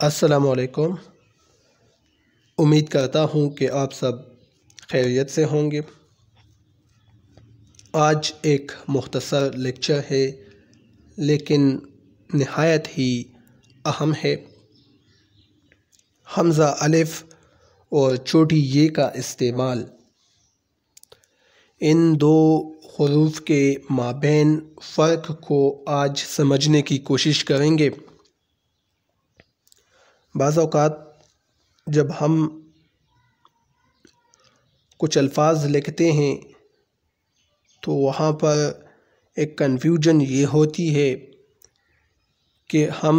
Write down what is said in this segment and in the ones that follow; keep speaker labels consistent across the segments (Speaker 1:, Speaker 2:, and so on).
Speaker 1: السلام علیکم۔ امید کرتا ہوں کہ آپ سب خیریت سے ہوں گے۔ آج ایک مختصر لیکچر ہے لیکن نہایت ہی اہم ہے۔ حمزہ الف اور چھوٹی یہ کا استعمال، ان دو حروف کے مابین فرق کو آج سمجھنے کی کوشش کریں گے۔ بعض اوقات جب ہم کچھ الفاظ لکھتے ہیں تو وہاں پر ایک کنفیوژن یہ ہوتی ہے کہ ہم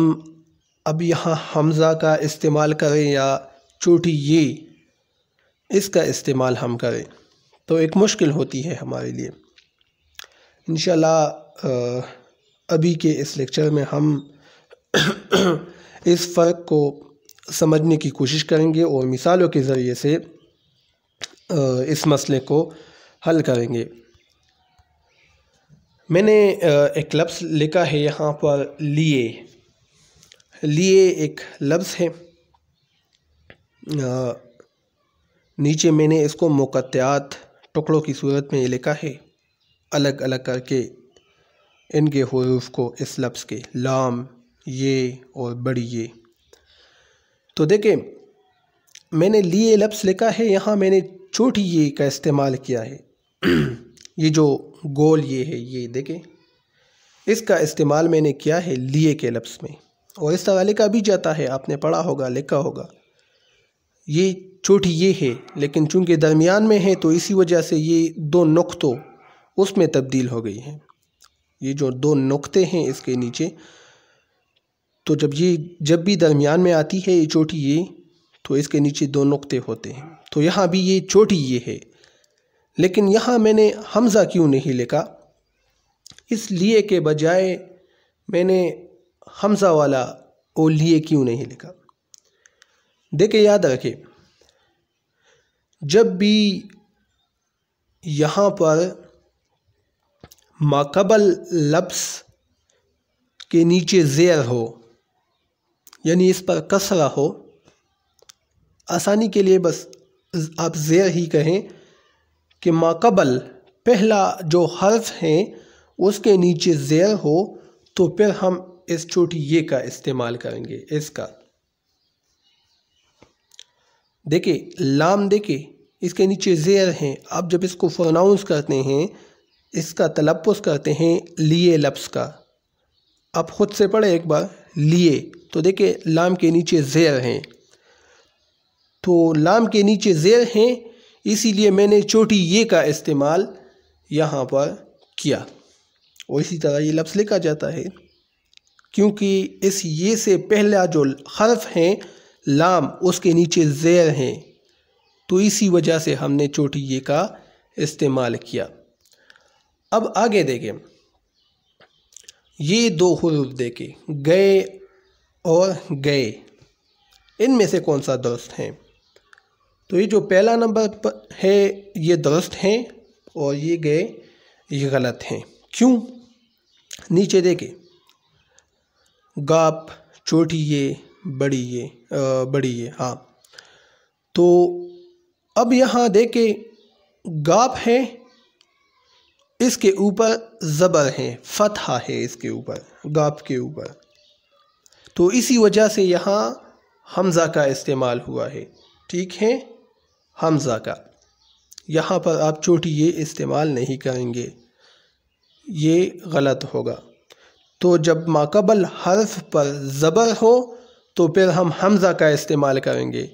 Speaker 1: اب یہاں حمزہ کا استعمال کریں یا چھوٹی یہ اس کا استعمال ہم کریں، تو ایک مشکل ہوتی ہے ہمارے لیے۔ انشاءاللہ ابھی کے اس لیکچر میں ہم اس فرق کو سمجھنے کی کوشش کریں گے اور مثالوں کے ذریعے سے اس مسئلے کو حل کریں گے۔ میں نے ایک لفظ لکھا ہے یہاں پر لیے۔ لیے ایک لفظ ہے، نیچے میں نے اس کو مقطعات ٹکڑوں کی صورت میں یہ لکھا ہے، الگ الگ کر کے ان کے حروف کو، اس لفظ کے لام، یہ اور بڑی یہ۔ تو دیکھیں میں نے لیے لفظ لکھا ہے، یہاں میں نے چھوٹی یہ کا استعمال کیا ہے۔ یہ جو گول یہ ہے، یہ دیکھیں اس کا استعمال میں نے کیا ہے لیے کے لفظ میں، اور اس طرح لکھا بھی جاتا ہے، آپ نے پڑھا ہوگا، لکھا ہوگا۔ یہ چھوٹی یہ ہے لیکن چونکہ درمیان میں ہے تو اسی وجہ سے یہ دو نقطوں اس میں تبدیل ہو گئی ہیں۔ یہ جو دو نقطے ہیں اس کے نیچے، تو جب بھی درمیان میں آتی ہے یہ چھوٹی یہ، تو اس کے نیچے دو نقطے ہوتے ہیں۔ تو یہاں بھی یہ چھوٹی یہ ہے، لیکن یہاں میں نے حمزہ کیوں نہیں لکھا؟ اس لیے کے بجائے میں نے حمزہ والا اور لیے کیوں نہیں لکھا؟ دیکھیں یاد رکھیں، جب بھی یہاں پر ماقبل لفظ کے نیچے زیر ہو، یعنی اس پر کسرہ ہو، آسانی کے لیے بس آپ زیر ہی کہیں کہ ماقبل پہلا جو حرف ہے اس کے نیچے زیر ہو، تو پھر ہم اس چھوٹی یہ کا استعمال کریں گے، اس کا۔ دیکھیں لام، دیکھیں اس کے نیچے زیر ہیں، آپ جب اس کو پروناؤنس کرتے ہیں، اس کا تلفظ کرتے ہیں لیے لفظ کا، آپ خود سے پڑھیں ایک بار، لیے، تو دیکھیں لام کے نیچے زیر ہیں، تو لام کے نیچے زیر ہیں، اسی لیے میں نے چھوٹی یہ کا استعمال یہاں پر کیا۔ اور اسی طرح یہ لفظ لکھا جاتا ہے، کیونکہ اس یہ سے پہلا جو حرف ہیں لام، اس کے نیچے زیر ہیں، تو اسی وجہ سے ہم نے چھوٹی یہ کا استعمال کیا۔ اب آگے دیکھیں، یہ دو حروف دیکھیں، گئے اور گئے، ان میں سے کون سا درست ہے؟ تو یہ جو پہلا نمبر ہے یہ درست ہیں، اور یہ گئے یہ غلط ہیں۔ کیوں؟ نیچے دیکھیں، گاپ، چھوٹی یہ، بڑی یہ، ہاں۔ تو اب یہاں دیکھیں گاپ ہے، اس کے اوپر زبر ہے، فتحہ ہے اس کے اوپر، گاپ کے اوپر، تو اسی وجہ سے یہاں حمزہ کا استعمال ہوا ہے، ٹھیک ہے، حمزہ کا۔ یہاں پر آپ چھوٹی یہ استعمال نہیں کریں گے، یہ غلط ہوگا۔ تو جب ماقبل حرف پر زبر ہو تو پھر ہم حمزہ کا استعمال کریں گے،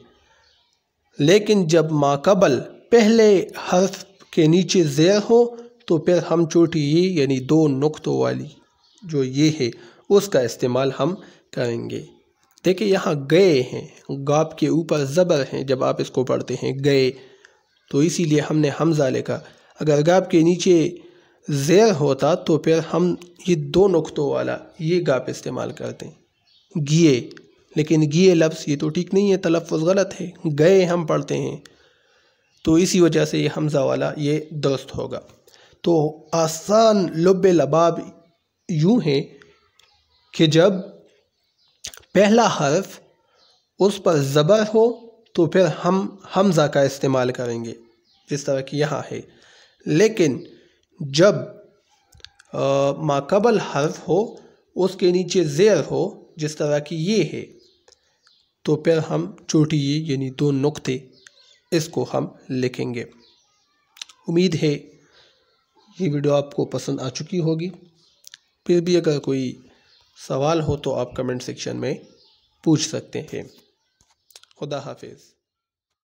Speaker 1: لیکن جب ماقبل پہلے حرف کے نیچے زیر ہو تو پھر ہم چھوٹی یہ یعنی دو نقطوں والی جو یہ ہے اس کا استعمال ہم کریں گے۔ دیکھیں یہاں گئے ہیں، گاپ کے اوپر زبر ہیں، جب آپ اس کو پڑھتے ہیں گئے، تو اسی لیے ہم نے حمزہ لکھا۔ اگر گاپ کے نیچے زیر ہوتا تو پھر ہم یہ دو نقطوں والا یہ گاپ استعمال کرتے ہیں، گیے، لیکن گیے لفظ یہ تو ٹھیک نہیں ہے، تلفظ غلط ہے، گئے ہم پڑھتے ہیں، تو اسی وجہ سے یہ حمزہ والا یہ درست ہوگا۔ تو آسان لب لباب یوں ہے کہ جب پہلا حرف اس پر زبر ہو تو پھر ہم حمزہ کا استعمال کریں گے، جس طرح کہ یہاں ہے۔ لیکن جب ما قبل حرف ہو، اس کے نیچے زیر ہو، جس طرح کہ یہ ہے، تو پھر ہم چھوٹی یہ یعنی 2 نقطے اس کو ہم لکھیں گے۔ امید ہے یہ ویڈیو آپ کو پسند آ چکی ہوگی۔ پھر بھی اگر کوئی سوال ہو تو آپ کمنٹ سیکشن میں پوچھ سکتے ہیں۔ خدا حافظ۔